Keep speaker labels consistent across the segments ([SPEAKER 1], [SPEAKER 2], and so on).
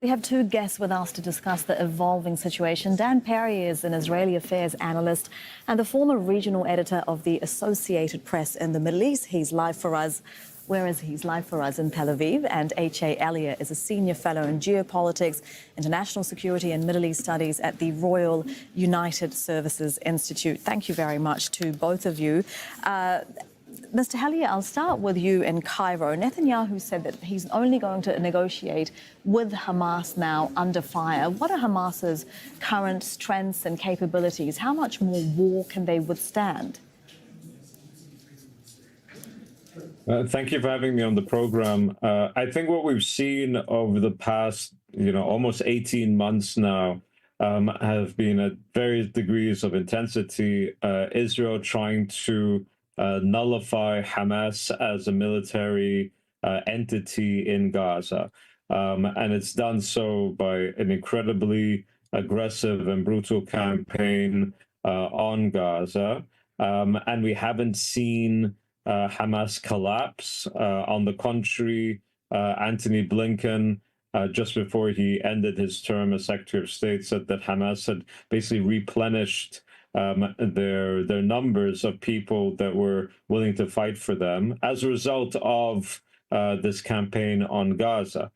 [SPEAKER 1] We have two guests with us to discuss the evolving situation. Dan Perry is an Israeli affairs analyst and the former regional editor of the Associated Press in the Middle East. He's live for us. He's live for us in Tel Aviv. And H.A. Hellyer is a senior fellow in geopolitics, international security and Middle East studies at the Royal United Services Institute. Thank you very much to both of you. Mr. Hellyer, I'll start with you in Cairo. Netanyahu said that he's only going to negotiate with Hamas now under fire. What are Hamas's current strengths and capabilities? How much more war can they withstand?
[SPEAKER 2] Thank you for having me on the program. I think what we've seen over the past, almost 18 months now have been at various degrees of intensity. Israel trying to nullify Hamas as a military entity in Gaza. And it's done so by an incredibly aggressive and brutal campaign on Gaza. And we haven't seen Hamas collapse. On the contrary, Antony Blinken, just before he ended his term as Secretary of State, said that Hamas had basically replenished their numbers of people that were willing to fight for them as a result of this campaign on Gaza.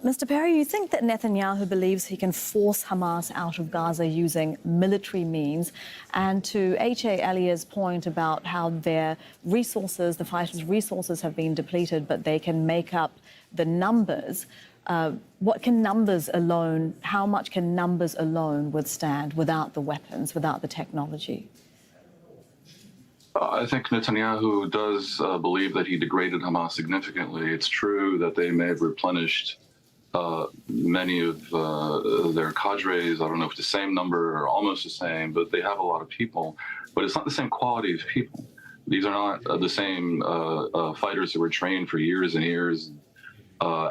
[SPEAKER 1] Mr. Perry, you think that Netanyahu believes he can force Hamas out of Gaza using military means? And to H.A. Hellyer's point about how their resources, the fighters' resources have been depleted, but they can make up the numbers. What can numbers alone, how much can numbers alone withstand without the weapons, without the technology?
[SPEAKER 3] I think Netanyahu does believe that he degraded Hamas significantly. It's true that they may have replenished many of their cadres. I don't know if it's the same number or almost the same, but they have a lot of people. But it's not the same quality of people. These are not the same fighters who were trained for years and years,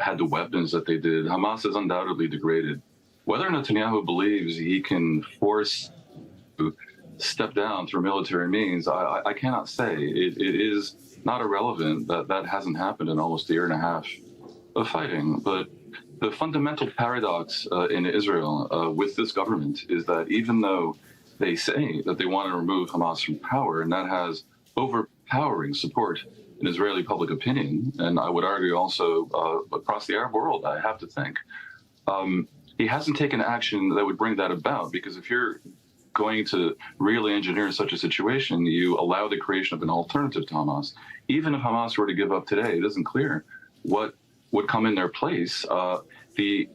[SPEAKER 3] had the weapons that they did. Hamas is undoubtedly degraded. Whether Netanyahu believes he can force to step down through military means, I cannot say. It is not irrelevant that that hasn't happened in almost a year and a half of fighting. But the fundamental paradox in Israel with this government is that even though they say that they want to remove Hamas from power, and that has overpowering support in Israeli public opinion, and I would argue also across the Arab world, I have to think, he hasn't taken action that would bring that about, because if you're going to really engineer such a situation, you allow the creation of an alternative to Hamas. Even if Hamas were to give up today, it isn't clear what would come in their place. The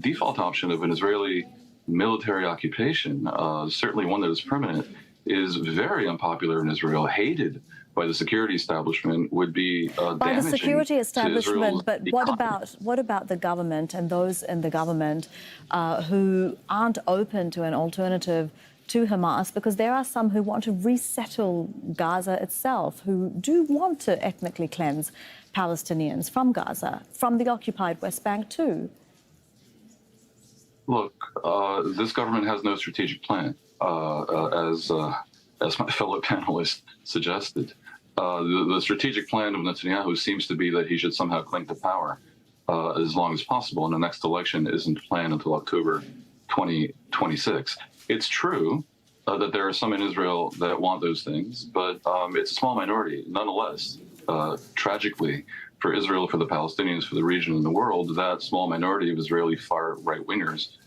[SPEAKER 3] default option of an Israeli military occupation, certainly one that is permanent, is very unpopular in Israel, hated by the security establishment, would be
[SPEAKER 1] by the security establishment. But what about the government and those in the government who aren't open to an alternative to Hamas? Because there are some who want to resettle Gaza itself, who do want to ethnically cleanse Palestinians from Gaza, from the occupied West Bank too.
[SPEAKER 3] Look, this government has no strategic plan, as my fellow panelist suggested. The strategic plan of Netanyahu seems to be that he should somehow cling to power as long as possible, and the next election isn't planned until October 2026. It's true that there are some in Israel that want those things, but it's a small minority. Nonetheless, tragically for Israel, for the Palestinians, for the region and the world, that small minority of Israeli far right-wingers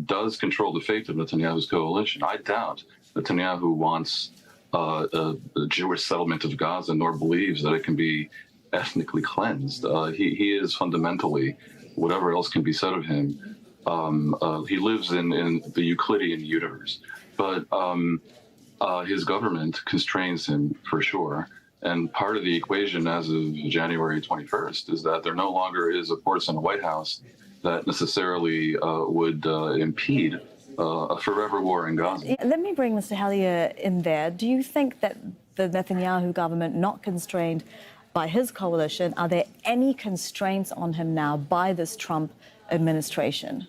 [SPEAKER 3] does control the fate of Netanyahu's coalition. I doubt Netanyahu wants a Jewish settlement of Gaza, nor believes that it can be ethnically cleansed. He is fundamentally, whatever else can be said of him, he lives in the Euclidean universe. But his government constrains him for sure. And part of the equation as of January 21st is that there no longer is a force in the White House that necessarily would impede a forever war in Gaza.
[SPEAKER 1] Let me bring Mr. Hellyer in there. Do you think that the Netanyahu government, not constrained by his coalition, are there any constraints on him now by this Trump administration?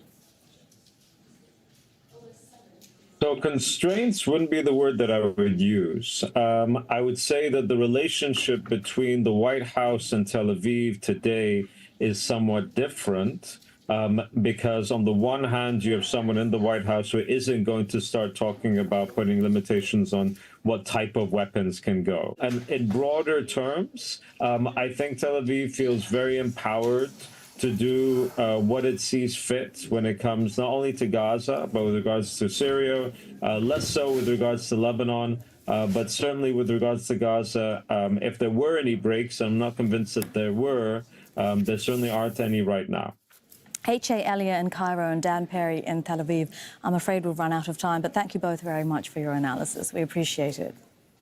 [SPEAKER 2] So constraints wouldn't be the word that I would use. I would say that the relationship between the White House and Tel Aviv today is somewhat different because on the one hand, you have someone in the White House who isn't going to start talking about putting limitations on what type of weapons can go. And in broader terms, I think Tel Aviv feels very empowered to do what it sees fit when it comes not only to Gaza, but with regards to Syria, less so with regards to Lebanon, but certainly with regards to Gaza. If there were any breaks, I'm not convinced that there were, there certainly aren't any right now.
[SPEAKER 1] H.A. Hellyer in Cairo and Dan Perry in Tel Aviv. I'm afraid we've run out of time, but thank you both very much for your analysis. We appreciate it.